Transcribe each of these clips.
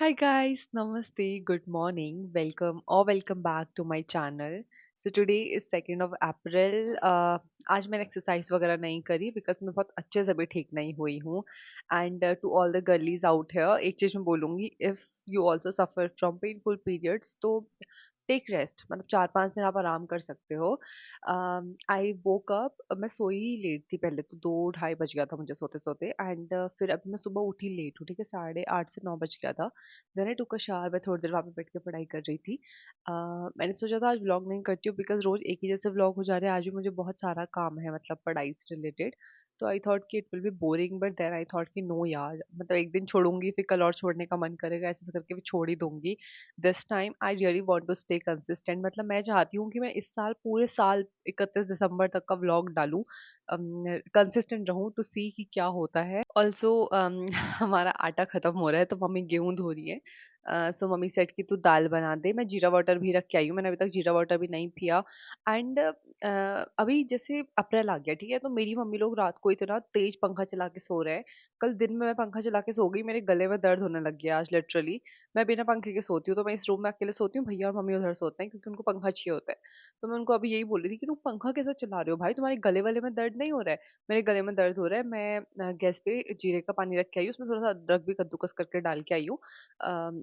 Hi guys, namaste, good morning, welcome back to my channel. So today is 2nd of April. आज मैंने exercise वगैरह नहीं करी because मैं बहुत अच्छे से भी ठीक नहीं हुई हूँ and to all the girlies out here एक चीज़ मैं बोलूँगी if you also suffer from painful periods तो टेक रेस्ट मतलब 4-5 दिन आप आराम कर सकते हो। आई वोक अप मैं सोई ही लेट थी पहले तो 2 ढाई बज गया था मुझे सोते सोते एंड फिर अभी मैं सुबह उठी लेट हूँ ठीक है 8:30 से 9 बज गया था। Then I took a shower मैं थोड़ी देर वहाँ पे बैठ के पढ़ाई कर रही थी। मैंने सोचा था आज व्लॉग नहीं करती हूँ बिकॉज रोज एक ही जैसे व्लॉग हो जा रहे हैं आज भी मुझे बहुत सारा काम है मतलब पढ़ाई से रिलेटेड। तो आई थॉट कि it will be boring but then I thought कि नो यार मतलब एक दिन छोड़ूंगी फिर कल और छोड़ने का मन करेगा ऐसे करके भी छोड़ ही दूंगी। This time I really want to stay consistent मतलब मैं चाहती हूँ कि मैं इस साल पूरे साल 31 दिसंबर तक का व्लॉग डालूं कंसिस्टेंट रहूं टू सी कि क्या होता है। ऑल्सो हमारा आटा खत्म हो रहा है तो मम्मी गेहूं धो रही है। सो मम्मी सेट की तू दाल बना दे मैं जीरा वाटर भी रख के आई हूँ मैंने अभी तक जीरा वाटर भी नहीं पिया। एंड अभी जैसे अप्रैल आ गया ठीक है तो मेरी मम्मी लोग रात को इतना तेज पंखा चला के सो रहे हैं। कल दिन में मैं पंखा चला के सो गई मेरे गले में दर्द होने लग गया आज लिटरली। मैं बिना पंखे के सोती हूँ तो मैं इस रूम में अकेले सोती हूँ भैया और मम्मी उधर सोते हैं क्योंकि उनको पंखा चाहिए होता है। तो मैं उनको अभी यही बोल रही थी कि तुम पंखा कैसे चला रहे हो भाई तुम्हारे गले वाले में दर्द नहीं हो रहा है। मेरे गले में दर्द हो रहा है मैं गैस पे जीरे का पानी रख के आई हूँ उसमें थोड़ा सा अदरक भी कद्दूकस करके डाल के आई हूँ।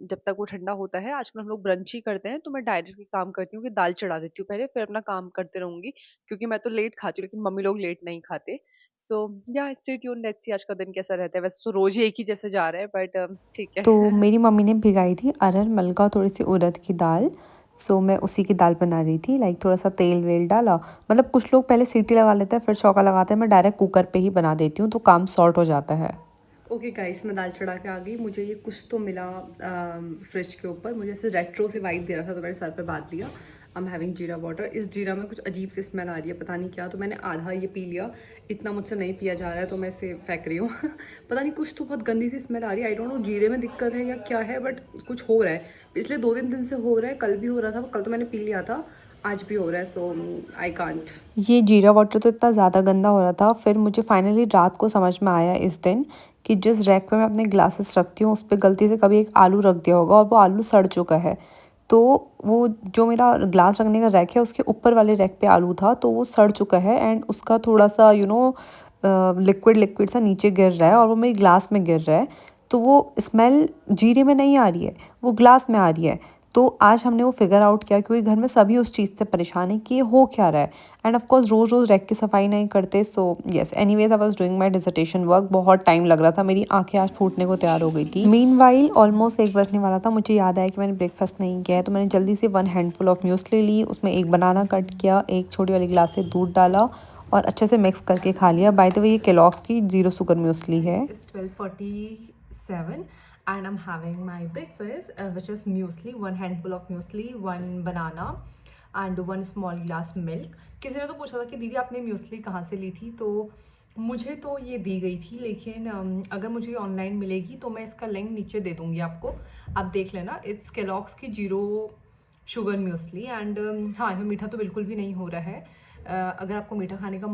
जब तक वो ठंडा होता है आजकल हम लोग ब्रंच ही करते हैं तो मैं डायरेक्ट काम करती हूँ कि दाल चढ़ा देती हूँ पहले फिर अपना काम करते रहूंगी क्योंकि मैं तो लेट खाती हूँ लेकिन मम्मी लोग लेट नहीं खाते। सो या स्टे ट्यून्ड लेट्स सी आज का दिन कैसा रहता है वैसे तो रोज ही एक ही जैसे जा रहा है बट ठीक तो है। मेरी मम्मी ने भिगाई थी अरहर, मलका और थोड़ी-सी उड़द की दाल। सो मैं उसी की दाल बना रही थी, लाइक थोड़ा-सा तेल-वेल डाला। मतलब कुछ लोग पहले सीटी लगा लेते हैं, फिर छौंका लगाते हैं, मैं डायरेक्ट कुकर पे ही बना देती हूँ, तो काम सॉर्ट हो जाता है। ओके गाइस, मैं दाल चढ़ा के आ गई। मुझे ये कुछ तो मिला फ्रिज के ऊपर, मुझे ऐसे रेट्रो से वाइब दे रहा था तो मैंने सर पे बांध लिया। आई एम हैविंग जीरा वाटर। इस जीरा में कुछ अजीब सी स्मेल आ रही है, पता नहीं क्या, तो मैंने आधा ये पी लिया। इतना मुझसे नहीं पिया जा रहा है तो मैं इसे फेंक रही हूँ। पता नहीं कुछ तो बहुत गंदी सी स्मेल आ रही है। आई डोंट नो जीरे में दिक्कत है या क्या है, बट कुछ हो रहा है। पिछले 2-3 दिन से हो रहा है, कल भी हो रहा था, कल तो मैंने पी लिया था, आज भी हो रहा है, सो आई कांट। ये जीरा वाटर तो इतना ज़्यादा गंदा हो रहा था, फिर मुझे फाइनली रात को समझ में आया इस दिन कि जिस रैक पे मैं अपने ग्लासेस रखती हूँ उस पे गलती से कभी एक आलू रख दिया होगा और वो आलू सड़ चुका है। तो वो जो मेरा ग्लास रखने का रैक है उसके ऊपर वाले रैक पे आलू था, तो वो सड़ चुका है एंड उसका थोड़ा-सा लिक्विड लिक्विड सा नीचे गिर रहा है और वो मेरी ग्लास में गिर रहा है। तो वो स्मेल जीरे में नहीं आ रही है, वो ग्लास में आ रही है। तो आज हमने वो फिगर आउट किया क्योंकि घर में सभी उस चीज़ से परेशान हैं कि ये हो क्या रहा है। एंड ऑफ कोर्स रोज़-रोज़ रैक की सफाई नहीं करते, so yes, anyways I was doing my dissertation work. बहुत टाइम लग रहा था, मेरी आँखें आज फूटने को तैयार हो गई थी। मीनव्हाइल ऑलमोस्ट 1 बजने वाला था, मुझे याद आया कि मैंने ब्रेकफास्ट नहीं किया है, तो मैंने जल्दी से 1 हैंडफुल ऑफ म्यूस्ली ली, उसमें 1 बनाना कट किया, 1 छोटी वाली ग्लास से दूध डाला और अच्छे से मिक्स करके खा लिया। बाय द वे ये केलॉग्स की ज़ीरो शुगर म्यूस्ली है। It's 12:47 and I'm having my breakfast, which is muesli, 1 handful of muesli, 1 banana and 1 small glass milk. किसी ने तो पूछा था कि दीदी आपने म्यूस्ली कहाँ से ली थी, तो मुझे तो ये दी गई थी, लेकिन अगर मुझे ऑनलाइन मिलेगी तो मैं इसका लिंक नीचे दे दूँगी आपको, आप देख लेना। इट्स केलॉग्स की ज़ीरो शुगर म्यूस्ली एंड हाँ, इसमें मीठा तो बिल्कुल भी नहीं हो रहा है। अगर आपको मीठा खाने का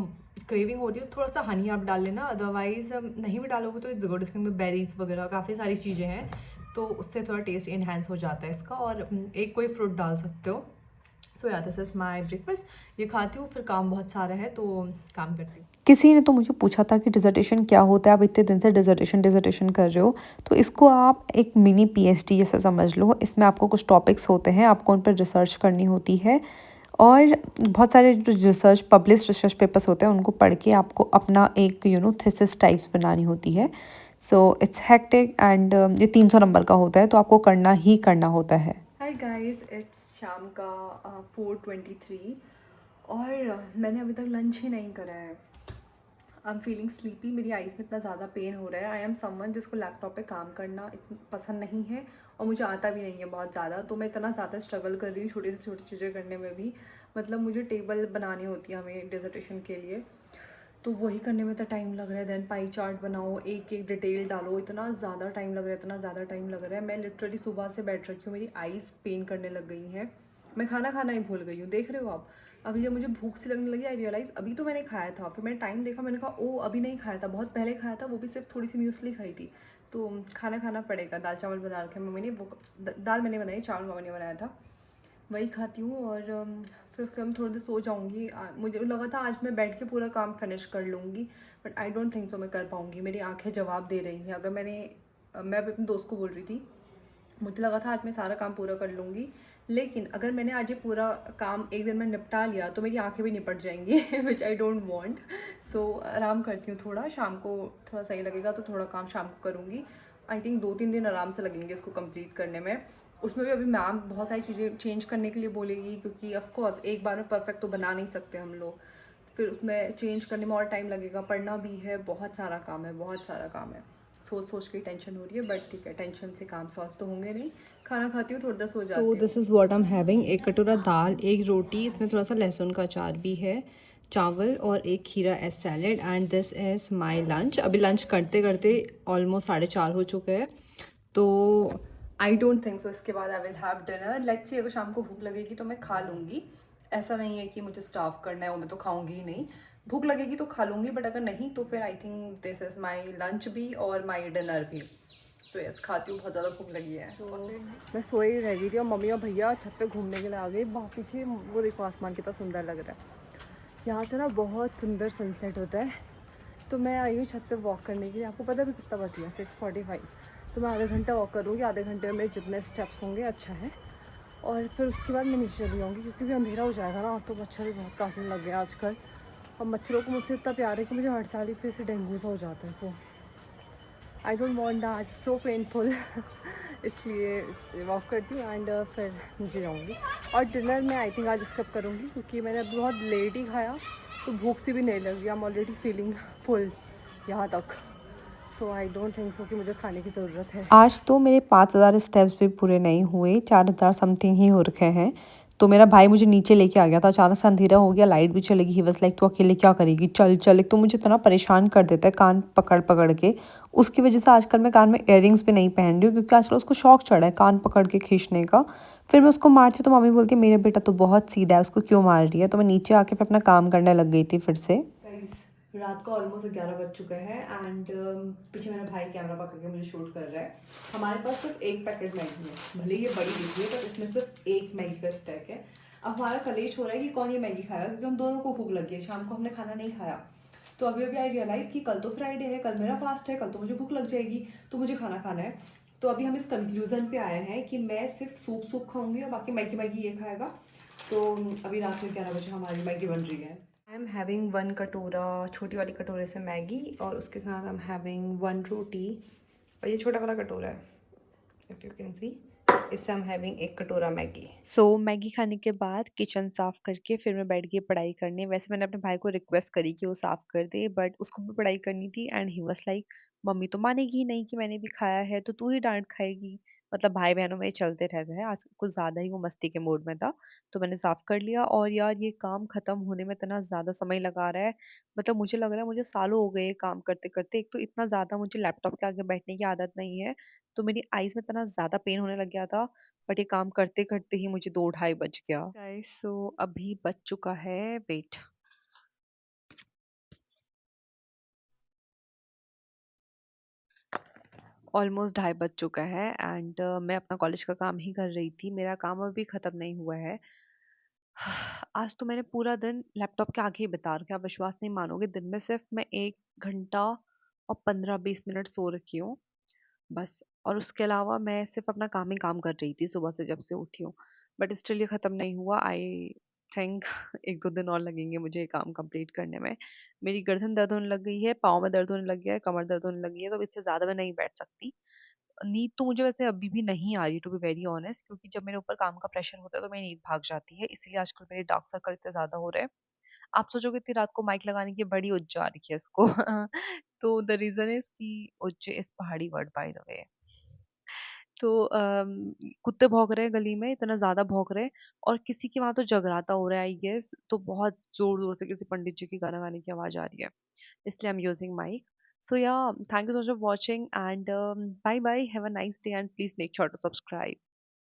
क्रेविंग हो रही है तो थोड़ा सा हनी आप डाल लेना, अदरवाइज़ नहीं भी डालोगे तो इट्स गुड। इसके अंदर बेरीज़ वगैरह काफ़ी सारी चीज़ें हैं, तो उससे थोड़ा टेस्ट इन्हेंस हो जाता है इसका, और एक कोई फ्रूट डाल सकते हो। सो या दिस इज़ माई ब्रेकफास्ट। ये खाती हूँ, फिर काम बहुत सारा है तो काम करती हूँ। किसी ने तो मुझे पूछा था कि डिसर्टेशन क्या होता है, आप इतने दिन से डिसर्टेशन डिसर्टेशन कर रहे हो, तो इसको आप एक मिनी पीएचडी जैसा समझ लो। इसमें आपको कुछ टॉपिक्स होते हैं, आपको उन पर रिसर्च करनी होती है और बहुत सारे जो रिसर्च पब्लिश रिसर्च पेपर्स होते हैं उनको पढ़ के आपको अपना एक थीसिस टाइप्स बनानी होती है। सो इट्स हेक्टिक एंड ये 300 नंबर का होता है तो आपको करना ही करना होता है। हाय गाइस, इट्स शाम का 4:23 और मैंने अभी तक लंच ही नहीं करा है। आई एम फीलिंग स्लीपी, मेरी आइज़ में इतना ज़्यादा पेन हो रहा है। आई एम समवन जिसको लैपटॉप पे काम करना पसंद नहीं है और मुझे आता भी नहीं है बहुत ज़्यादा, तो मैं इतना ज़्यादा स्ट्रगल कर रही हूँ छोटी से छोटी चीज़ें करने में भी। मतलब मुझे टेबल बनानी होती है हमें डिसर्टेशन के लिए, तो वही करने में इतना टाइम लग रहा है। देन पाई चार्ट बनाओ, एक एक डिटेल डालो, इतना ज़्यादा टाइम लग रहा है, इतना ज़्यादा टाइम लग रहा है। मैं लिटरली सुबह से बैठ रखी हूँ, मेरी आइज़ पेन करने लग गई हैं। मैं खाना खाना ही भूल गई हूँ, देख रहे हो आप। अभी जब मुझे भूख सी लगने लगी, आई रियलाइज़ अभी तो मैंने खाया था, फिर मैंने टाइम देखा, मैंने कहा ओ अभी नहीं खाया था, बहुत पहले खाया था, वो भी सिर्फ थोड़ी सी म्यूस्ली खाई थी। तो खाना खाना पड़ेगा। दाल चावल बना रखे मम्मी ने, वो दाल मैंने बनाई, चावल मम्मी ने बनाया था, वही खाती हूँ। और फिर उसके बाद थोड़ी देर सो जाऊँगी। मुझे लगा था आज मैं बैठ के पूरा काम फिनिश कर लूँगी, but I don't think so मैं कर पाऊँगी। मेरी आंखें जवाब दे रही हैं। अगर मैं अभी अपने दोस्त को बोल रही थी, मुझे लगा था आज मैं सारा काम पूरा कर लूँगी, लेकिन अगर मैंने आज ये पूरा काम एक दिन में निपटा लिया तो मेरी आंखें भी निपट जाएंगी विच आई डोंट वांट। सो आराम करती हूँ थोड़ा, शाम को थोड़ा सही लगेगा तो थोड़ा काम शाम को करूँगी। आई थिंक 2-3 दिन आराम से लगेंगे इसको कंप्लीट करने में। उसमें भी अभी मैम बहुत सारी चीज़ें चेंज करने के लिए बोलेगी, क्योंकि ऑफकोर्स एक बार में परफेक्ट तो बना नहीं सकते हम लोग। फिर उसमें चेंज करने में और टाइम लगेगा, पढ़ना भी है, बहुत सारा काम है, बहुत सारा काम है। सोच सोच के टेंशन हो रही है, बट ठीक है, टेंशन से काम सॉल्व तो होंगे नहीं। खाना खाती हूँ, थोड़ी देर सो जाती हूँ। So this is what I am having. एक कटोरा दाल, एक रोटी, इसमें थोड़ा सा लहसुन का अचार भी है, चावल और एक खीरा as salad, and this is my lunch. अभी लंच करते करते ऑलमोस्ट 4:30 हो चुके हैं, तो आई डोंट थिंक सो इसके बाद I will have dinner. Let's see, अगर शाम को भूख लगेगी तो मैं खा लूँगी। ऐसा नहीं है कि मुझे स्टार्व करना है, वो मैं तो खाऊंगी ही नहीं। भूख लगेगी तो खा लूँगी, बट अगर नहीं तो फिर I think this is my lunch भी और माई डिनर भी। सो यस, खाती हूँ, बहुत ज़्यादा भूख लगी है। तो मैं सोई रह गई थी और मम्मी और भैया छत पे घूमने के लिए आ गए। वहाँ पीछे वो देखो, आसमान कितना सुंदर लग रहा है। यहाँ से ना बहुत सुंदर सनसेट होता है। तो मैं आई हूँ छत पे वॉक करने के लिए। आपको पता है अभी कितना बच गया, 6:45। तो मैं आधे घंटा वॉक करूँगी, आधे घंटे में जितने स्टेप्स होंगे अच्छा है। और फिर उसके बाद मैं नीचे चली जाऊँगी, क्योंकि भी अंधेरा हो जाएगा ना, तो मच्छर भी बहुत काटने लग गया आजकल। और मच्छरों को मुझसे इतना प्यार है कि मुझे हर साल ही फिर से डेंगू सा हो जाता है। So I don't want that, so painful इसलिए वॉक करती हूँ एंड फिर नीचे जाऊँगी। और डिनर में आई थिंक आज स्किप करूँगी, क्योंकि मैंने अभी बहुत लेट ही खाया, तो भूख सी भी नहीं लगी। I am already feeling full यहाँ तक। सो आई डोंट थिंक सो कि मुझे खाने की ज़रूरत है। आज तो मेरे 5,000 स्टेप्स भी पूरे नहीं हुए, 4,000 समथिंग ही हो रखे हैं। तो मेरा भाई मुझे नीचे लेके आ गया था, अचानक से अंधेरा हो गया, लाइट भी चलेगी। ही वाज लाइक, तू अकेले क्या करेगी, चल चल। एक तो मुझे इतना परेशान कर देता है कान पकड़ पकड़ के। उसकी वजह से आजकल मैं कान में इयररिंग्स भी नहीं पहन रही हूँ, क्योंकि आजकल उसको शौक चढ़ा है कान पकड़ के खींचने का। फिर मैं उसको मारती तो मम्मी बोलती है, मेरा बेटा तो बहुत सीधा है, उसको क्यों मार रही है। तो मैं नीचे आके फिर अपना काम करने लग गई थी फिर से। रात का ऑलमोस्ट 11 बज चुका है एंड पीछे मेरा भाई कैमरा पकड़ के मुझे शूट कर रहा है। हमारे पास सिर्फ एक पैकेट मैगी है, भले ये बड़ी दिखी है, पर इसमें सिर्फ एक मैगी का स्टैक है। अब हमारा कलेश हो रहा है कि कौन ये मैगी खाएगा, क्योंकि हम दोनों को भूख लगी है, शाम को हमने खाना नहीं खाया। तो अभी अभी आई रियलाइज कि कल तो फ्राइडे है, कल मेरा फास्ट है, कल तो मुझे भूख लग जाएगी, तो मुझे खाना खाना है। तो अभी हम इस कंक्लूजन पे आए हैं कि मैं सिर्फ सूप खाऊंगी और बाकी मैगी मैगी ये खाएगा। तो अभी रात में 11 बजे हमारी मैगी बन रही है। आई एम हैविंग 1 कटोरा, छोटी वाली कटोरे से मैगी, और उसके साथ आई एम हैविंग 1 रोटी, और ये छोटा वाला कटोरा है, इफ़ यू कैन सी। इससे आई एम हैविंग 1 कटोरा मैगी। मैगी खाने के बाद किचन साफ करके फिर मैं बैठ गई पढ़ाई करने। वैसे मैंने अपने भाई को रिक्वेस्ट करी कि वो साफ कर दे, बट उसको भी पढ़ाई करनी थी and he was like, mummy तो मानेगी ही नहीं कि मैंने भी खाया है, तो तू ही डांट खाएगी। मतलब भाई बहनों में ये चलते रहता है। आज कुछ ज्यादा ही वो मस्ती के मूड में था, तो मैंने साफ कर लिया। और यार ये काम खत्म होने में इतना ज्यादा समय लगा रहा है, मतलब मुझे लग रहा है मुझे सालों हो गए ये काम करते करते। एक तो इतना ज्यादा मुझे लैपटॉप के आगे बैठने की आदत नहीं है, तो मेरी आईज में इतना ज्यादा पेन होने लग गया था। बट ये काम करते-करते ही मुझे 2 ढाई बज गया। गाइस अभी बज चुका है, वेट, ऑलमोस्ट ढाई बज चुका है एंड मैं अपना कॉलेज का काम ही कर रही थी। मेरा काम अभी खत्म नहीं हुआ है। आज तो मैंने पूरा दिन लैपटॉप के आगे ही बिता रखा, आप विश्वास नहीं मानोगे, दिन में सिर्फ मैं 1 घंटा और 15-20 मिनट सो रखी हूँ बस। और उसके अलावा मैं सिर्फ अपना काम ही काम कर रही थी सुबह से जब से उठी हूँ। बट स्टिल ये खत्म नहीं हुआ। आई थिंक 1-2 दिन और लगेंगे मुझे ये काम कंप्लीट करने में। मेरी गर्दन दर्द होने लग गई है, पाँव में दर्द होने लग गया है, कमर दर्द होने लगी है, तो अब इससे ज्यादा मैं नहीं बैठ सकती। नींद तो मुझे वैसे अभी भी नहीं आ रही, टू बी वेरी ऑनेस्ट, क्योंकि जब मेरे ऊपर काम का प्रेशर होता है तो मेरी नींद भाग जाती है, इसीलिए आजकल मेरे डार्क सर्कल इतने ज्यादा हो रहे हैं। आप सोचोगे इतनी रात को माइक लगाने की बड़ी उज्ज आ रही है इसको तो द रीजन इज कि उज्ज इज पहाड़ी वर्ड बाय द वे। तो कुत्ते भौंक रहे हैं गली में, इतना ज़्यादा भौंक रहे हैं, और किसी के वहाँ तो जगराता हो रहा है आई गेस, तो बहुत ज़ोर-ज़ोर से किसी पंडित जी की गाना गाने की आवाज़ आ रही है। इसलिए I am using mic. So yeah, thank you so much for watching and bye bye, have a nice day and please make sure to subscribe.